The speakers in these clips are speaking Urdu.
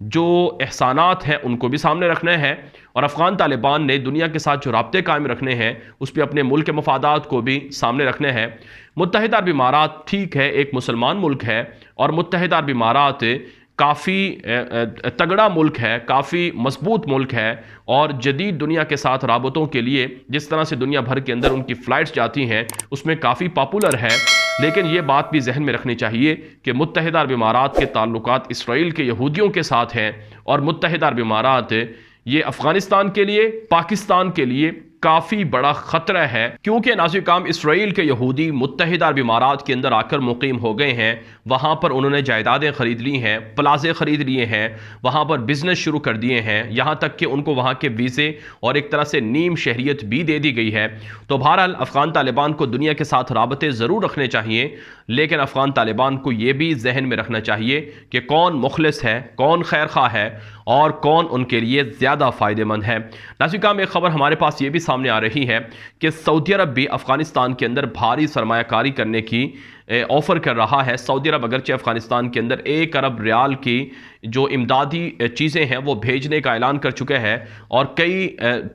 جو احسانات ہیں ان کو بھی سامنے رکھنا ہے، اور افغان طالبان نے دنیا کے ساتھ جو رابطے قائم رکھنے ہیں اس پہ اپنے ملک کے مفادات کو بھی سامنے رکھنے ہیں۔ متحدہ عرب امارات ٹھیک ہے ایک مسلمان ملک ہے، اور متحدہ عرب امارات کافی تگڑا ملک ہے، کافی مضبوط ملک ہے، اور جدید دنیا کے ساتھ رابطوں کے لیے جس طرح سے دنیا بھر کے اندر ان کی فلائٹس جاتی ہیں اس میں کافی پاپولر ہے۔ لیکن یہ بات بھی ذہن میں رکھنی چاہیے کہ متحدہ عرب امارات کے تعلقات اسرائیل کے یہودیوں کے ساتھ ہیں، اور متحدہ عرب امارات یہ افغانستان کے لیے، پاکستان کے لیے کافی بڑا خطرہ ہے، کیونکہ ناظرین کرام اسرائیل کے یہودی متحدہ عرب امارات کے اندر آ کر مقیم ہو گئے ہیں، وہاں پر انہوں نے جائیدادیں خرید لی ہیں، پلازے خرید لیے ہیں، وہاں پر بزنس شروع کر دیے ہیں، یہاں تک کہ ان کو وہاں کے ویزے اور ایک طرح سے نیم شہریت بھی دے دی گئی ہے۔ تو بہرحال افغان طالبان کو دنیا کے ساتھ رابطے ضرور رکھنے چاہیے، لیکن افغان طالبان کو یہ بھی ذہن میں رکھنا چاہیے کہ کون مخلص ہے، کون خیر خواہ ہے، اور کون ان کے لیے زیادہ فائدہ مند ہے۔ ناظرین کرام ایک خبر ہمارے پاس یہ بھی سامنے آ رہی ہے کہ سعودی عرب بھی افغانستان کے اندر بھاری سرمایہ کاری کرنے کی آفر کر رہا ہے۔ سعودی عرب اگرچہ افغانستان کے اندر 1 ارب ریال کی جو امدادی چیزیں ہیں وہ بھیجنے کا اعلان کر چکے ہیں، اور کئی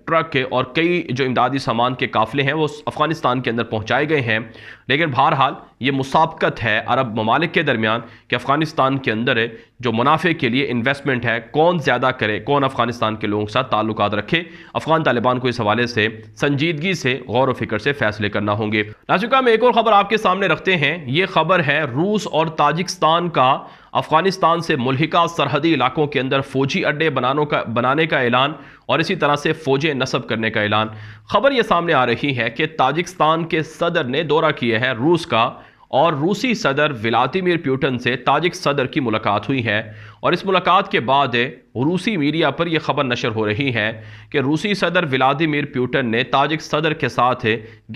ٹرک اور کئی جو امدادی سامان کے قافلے ہیں وہ افغانستان کے اندر پہنچائے گئے ہیں، لیکن بہرحال یہ مسابقت ہے عرب ممالک کے درمیان کہ افغانستان کے اندر جو منافع کے لیے انویسٹمنٹ ہے کون زیادہ کرے، کون افغانستان کے لوگوں کے ساتھ تعلقات رکھے۔ افغان طالبان کو اس حوالے سے سنجیدگی سے، غور و فکر سے فیصلے کرنا ہوں گے۔ ناظرین کرام ایک اور خبر آپ کے سامنے رکھتے ہیں، یہ خبر ہے روس اور تاجکستان کا افغانستان سے ملحقہ سرحدی علاقوں کے اندر فوجی اڈے بنانے کا اعلان، اور اسی طرح سے فوجیں نصب کرنے کا اعلان۔ خبر یہ سامنے آ رہی ہے کہ تاجکستان کے صدر نے دورہ کیا ہے روس کا، اور روسی صدر ولادیمیر پیوٹن سے تاجک صدر کی ملاقات ہوئی ہے، اور اس ملاقات کے بعد روسی میڈیا پر یہ خبر نشر ہو رہی ہے کہ روسی صدر ولادیمیر پیوٹن نے تاجک صدر کے ساتھ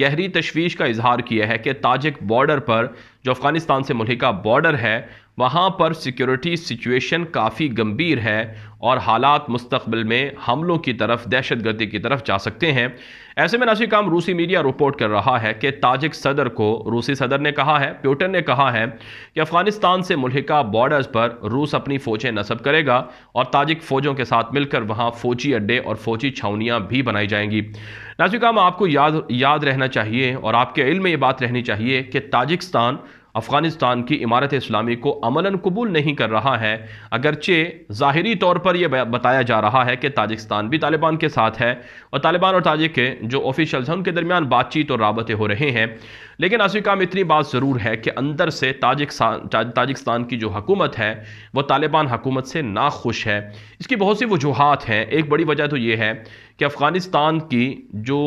گہری تشویش کا اظہار کیا ہے کہ تاجک بارڈر پر جو افغانستان سے ملحقہ بارڈر ہے وہاں پر سیکیورٹی سچویشن کافی گمبھیر ہے، اور حالات مستقبل میں حملوں کی طرف، دہشت گردی کی طرف جا سکتے ہیں۔ ایسے میں ناظرین کرام روسی میڈیا رپورٹ کر رہا ہے کہ تاجک صدر کو روسی صدر نے کہا ہے، پیوٹن نے کہا ہے کہ افغانستان سے ملحقہ بارڈرز پر روس اپنی فوجیں نصب کرے گا، اور تاجک فوجوں کے ساتھ مل کر وہاں فوجی اڈے اور فوجی چھاونیاں بھی بنائی جائیں گی۔ ناظرین کرام آپ کو یاد رہنا چاہیے، اور آپ کے علم میں یہ بات رہنی چاہیے کہ تاجکستان افغانستان کی امارت اسلامی کو عملاً قبول نہیں کر رہا ہے، اگرچہ ظاہری طور پر یہ بتایا جا رہا ہے کہ تاجکستان بھی طالبان کے ساتھ ہے، اور طالبان اور تاجک جو آفیشلز ہیں ان کے درمیان بات چیت اور رابطے ہو رہے ہیں، لیکن ناظرین کرام اتنی بات ضرور ہے کہ اندر سے تاجکستان کی جو حکومت ہے وہ طالبان حکومت سے ناخوش ہے۔ اس کی بہت سی وجوہات ہیں۔ ایک بڑی وجہ تو یہ ہے کہ افغانستان کی جو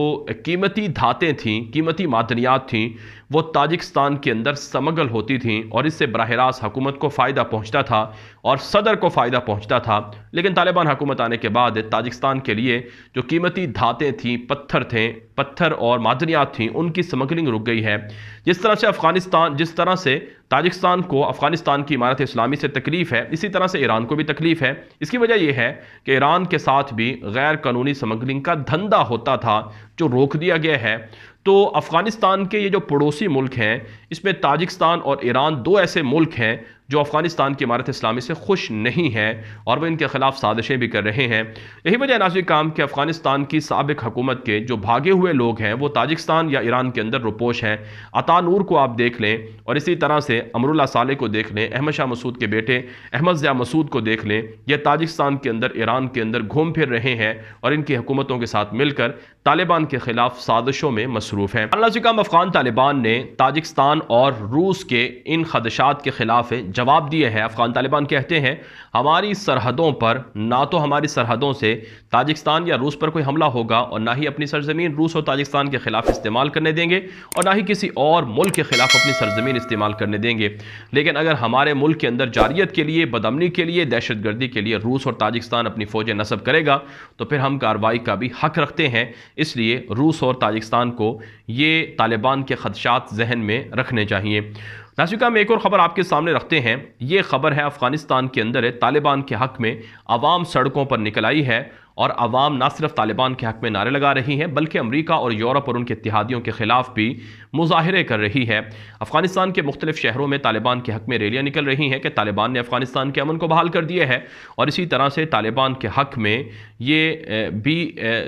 قیمتی دھاتیں تھیں، قیمتی معدنیات تھیں، وہ تاجکستان کے اندر سمگل ہوتی تھیں، اور اس سے براہ راست حکومت کو فائدہ پہنچتا تھا اور صدر کو فائدہ پہنچتا تھا۔ لیکن طالبان حکومت آنے کے بعد تاجکستان کے لیے جو قیمتی دھاتیں تھیں، پتھر اور معدنیات تھیں، ان کی سمگلنگ رک گئی ہے۔ جس طرح سے تاجکستان کو افغانستان کی امارت اسلامی سے تکلیف ہے، اسی طرح سے ایران کو بھی تکلیف ہے۔ اس کی وجہ یہ ہے کہ ایران کے ساتھ بھی غیر قانونی سمگلنگ کا دھندا ہوتا تھا جو روک دیا گیا ہے۔ تو افغانستان کے یہ جو پڑوسی ملک ہیں، اس میں تاجکستان اور ایران دو ایسے ملک ہیں جو افغانستان کی امارت اسلامی سے خوش نہیں ہیں، اور وہ ان کے خلاف سازشیں بھی کر رہے ہیں۔ یہی وجہ ناظرین کرام کہ افغانستان کی سابق حکومت کے جو بھاگے ہوئے لوگ ہیں وہ تاجکستان یا ایران کے اندر رپوش ہیں۔ عطا نور کو آپ دیکھ لیں، اور اسی طرح سے امراللہ صالح کو دیکھ لیں، احمد شاہ مسعود کے بیٹے احمد ضیاء مسعود کو دیکھ لیں، یہ تاجکستان کے اندر، ایران کے اندر گھوم پھر رہے ہیں، اور ان کی حکومتوں کے ساتھ مل کر طالبان کے خلاف سازشوں میں مصروف ہیں۔ ناظرین کرام افغان طالبان نے تاجکستان اور روس کے ان خدشات کے خلاف جواب دیے ہے۔ افغان طالبان کہتے ہیں ہماری سرحدوں پر نہ تو ہماری سرحدوں سے تاجکستان یا روس پر کوئی حملہ ہوگا، اور نہ ہی اپنی سرزمین روس اور تاجکستان کے خلاف استعمال کرنے دیں گے، اور نہ ہی کسی اور ملک کے خلاف اپنی سرزمین استعمال کرنے دیں گے۔ لیکن اگر ہمارے ملک کے اندر جاریت کے لیے، بدامنی کے لیے، دہشت گردی کے لیے روس اور تاجکستان اپنی فوجیں نصب کرے گا تو پھر ہم کارروائی کا بھی حق رکھتے ہیں۔ اس لیے روس اور تاجکستان کو یہ طالبان کے خدشات ذہن میں رکھنے چاہیے۔ ناظرین کرام ایک اور خبر آپ کے سامنے رکھتے ہیں۔ یہ خبر ہے افغانستان کے اندر طالبان کے حق میں عوام سڑکوں پر نکل آئی ہے، اور عوام نہ صرف طالبان کے حق میں نعرے لگا رہی ہے بلکہ امریکہ اور یورپ اور ان کے اتحادیوں کے خلاف بھی مظاہرے کر رہی ہے۔ افغانستان کے مختلف شہروں میں طالبان کے حق میں ریلیاں نکل رہی ہیں کہ طالبان نے افغانستان کے امن کو بحال کر دیا ہے، اور اسی طرح سے طالبان کے حق میں یہ بھی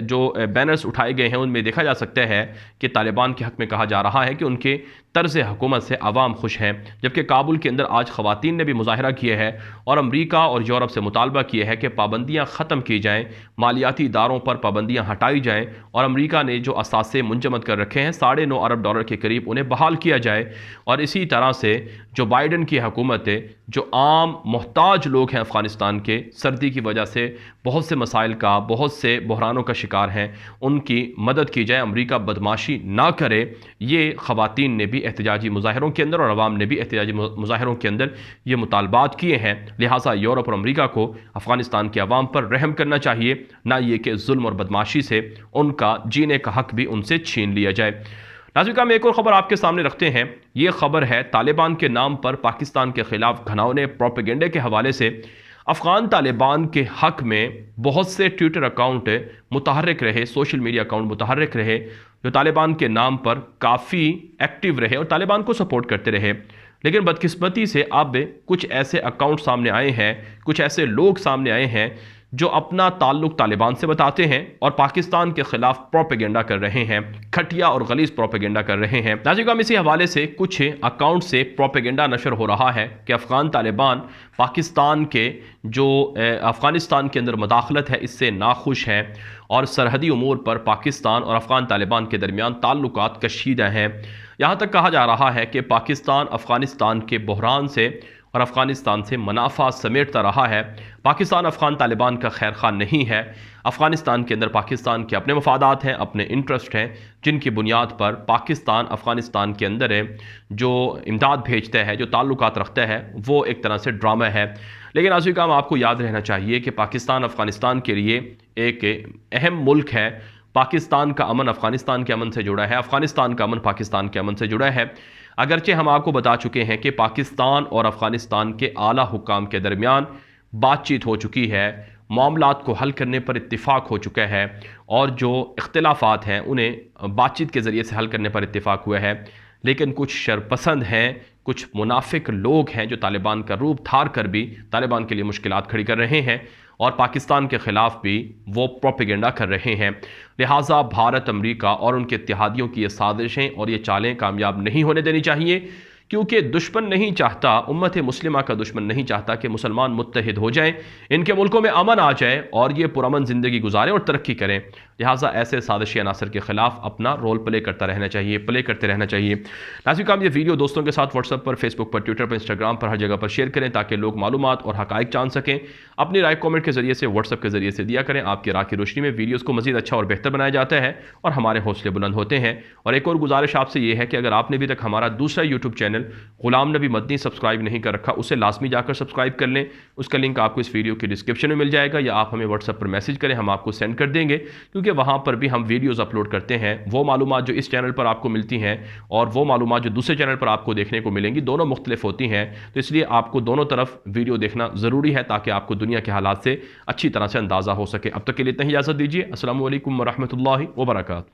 جو بینرز اٹھائے گئے ہیں ان میں دیکھا جا سکتا ہے کہ طالبان کے حق میں کہا جا رہا ہے کہ ان کے طرز حکومت سے عوام خوش ہیں، جبکہ کابل کے اندر آج خواتین نے بھی مظاہرہ کیا ہے اور امریکہ اور یورپ سے مطالبہ کیا ہے کہ پابندیاں ختم کی جائیں، مالیاتی اداروں پر پابندیاں ہٹائی جائیں، اور امریکہ نے جو اثاثے منجمد کر رکھے ہیں $9.5 ارب کے قریب انہیں بحال کیا جائے، اور اسی طرح سے جو بائیڈن کی حکومت ہے، جو عام محتاج لوگ ہیں افغانستان کے، سردی کی وجہ سے بہت سے مسائل کا، بہت سے بحرانوں کا شکار ہیں، ان کی مدد کی جائے، امریکہ بدماشی نہ کرے۔ یہ خواتین نے بھی احتجاجی مظاہروں کے اندر اور عوام نے بھی احتجاجی مظاہروں کے اندر یہ مطالبات کیے ہیں، لہٰذا یورپ اور امریکہ کو افغانستان کے عوام پر رحم کرنا چاہیے، نہ یہ کہ ظلم اور بدماشی سے ان کا جینے کا حق بھی ان سے چھین لیا جائے۔ ناظرین ہم ایک اور خبر آپ کے سامنے رکھتے ہیں، یہ خبر ہے طالبان کے نام پر پاکستان کے خلاف گھناؤنے پروپیگنڈے کے حوالے سے۔ افغان طالبان کے حق میں بہت سے ٹویٹر اکاؤنٹ متحرک رہے، سوشل میڈیا اکاؤنٹ متحرک رہے، جو طالبان کے نام پر کافی ایکٹیو رہے اور طالبان کو سپورٹ کرتے رہے، لیکن بدقسمتی سے اب کچھ ایسے اکاؤنٹ سامنے آئے ہیں، کچھ ایسے لوگ سامنے آئے ہیں جو اپنا تعلق طالبان سے بتاتے ہیں اور پاکستان کے خلاف پروپیگنڈا کر رہے ہیں، گھٹیا اور غلیظ پروپیگنڈا کر رہے ہیں۔ ناظرین اسی حوالے سے کچھ اکاؤنٹ سے پروپیگنڈا نشر ہو رہا ہے کہ افغان طالبان پاکستان کے جو افغانستان کے اندر مداخلت ہے اس سے ناخوش ہیں، اور سرحدی امور پر پاکستان اور افغان طالبان کے درمیان تعلقات کشیدہ ہیں۔ یہاں تک کہا جا رہا ہے کہ پاکستان افغانستان کے بحران سے اور افغانستان سے منافع سمیٹتا رہا ہے، پاکستان افغان طالبان کا خیر خواہ نہیں ہے، افغانستان کے اندر پاکستان کے اپنے مفادات ہیں، اپنے انٹرسٹ ہیں، جن کی بنیاد پر پاکستان افغانستان کے اندر جو امداد بھیجتا ہے، جو تعلقات رکھتا ہے، وہ ایک طرح سے ڈرامہ ہے۔ لیکن ناظرین آپ کو یاد رہنا چاہیے کہ پاکستان افغانستان کے لیے ایک اہم ملک ہے، پاکستان کا امن افغانستان کے امن سے جڑا ہے، افغانستان کا امن پاکستان کے امن سے جڑا ہے۔ اگرچہ ہم آپ کو بتا چکے ہیں کہ پاکستان اور افغانستان کے اعلیٰ حکام کے درمیان بات چیت ہو چکی ہے، معاملات کو حل کرنے پر اتفاق ہو چکا ہے، اور جو اختلافات ہیں انہیں بات چیت کے ذریعے سے حل کرنے پر اتفاق ہوا ہے، لیکن کچھ شرپسند ہیں، کچھ منافق لوگ ہیں جو طالبان کا روپ دھار کر بھی طالبان کے لیے مشکلات کھڑی کر رہے ہیں اور پاکستان کے خلاف بھی وہ پروپیگنڈا کر رہے ہیں۔ لہٰذا بھارت، امریکہ اور ان کے اتحادیوں کی یہ سازشیں اور یہ چالیں کامیاب نہیں ہونے دینی چاہیے، کیونکہ دشمن نہیں چاہتا، امت مسلمہ کا دشمن نہیں چاہتا کہ مسلمان متحد ہو جائیں، ان کے ملکوں میں امن آ جائے اور یہ پرامن زندگی گزاریں اور ترقی کریں۔ لہٰذا ایسے سازشی عناصر کے خلاف اپنا رول پلے کرتے رہنا چاہیے۔ ناظرین یہ ویڈیو دوستوں کے ساتھ واٹس ایپ پر، فیس بک پر، ٹویٹر پر، انسٹاگرام پر، ہر جگہ پر شیئر کریں تاکہ لوگ معلومات اور حقائق جان سکیں۔ اپنی رائے کامنٹ کے ذریعے سے، واٹس ایپ کے ذریعے سے دیا کریں۔ آپ کی رائے کی روشنی میں ویڈیوز کو مزید اچھا اور بہتر بنایا جاتا ہے اور ہمارے حوصلے بلند ہوتے ہیں۔ اور ایک اور گزارش آپ سے یہ ہے کہ اگر آپ نے ابھی تک ہمارا دوسرا یوٹیوب چینل غلام نبی مدنی سبسکرائب نہیں کر رکھا، اسے لازمی جا کر سبسکرائب کر لیں۔ اس کا لنک آپ کو اس ویڈیو کی ڈسکرپشن میں مل جائے گا، یا آپ ہمیں واٹس ایپ پر میسج کریں، ہم آپ کو سینڈ کر دیں گے، کیونکہ وہاں پر بھی ہم ویڈیوز اپلوڈ کرتے ہیں۔ وہ معلومات جو اس چینل پر آپ کو ملتی ہیں اور وہ معلومات جو دوسرے چینل پر آپ کو دیکھنے کو ملیں گی، دونوں مختلف ہوتی ہیں، تو اس لیے آپ کو دونوں طرف ویڈیو دیکھنا ضروری ہے تاکہ آپ کو دنیا کے حالات سے اچھی طرح سے اندازہ ہو سکے۔ اب تک کے لیے اتنا ہی اجازت دیجیے۔ السلام علیکم ورحمۃ اللہ وبرکاتہ۔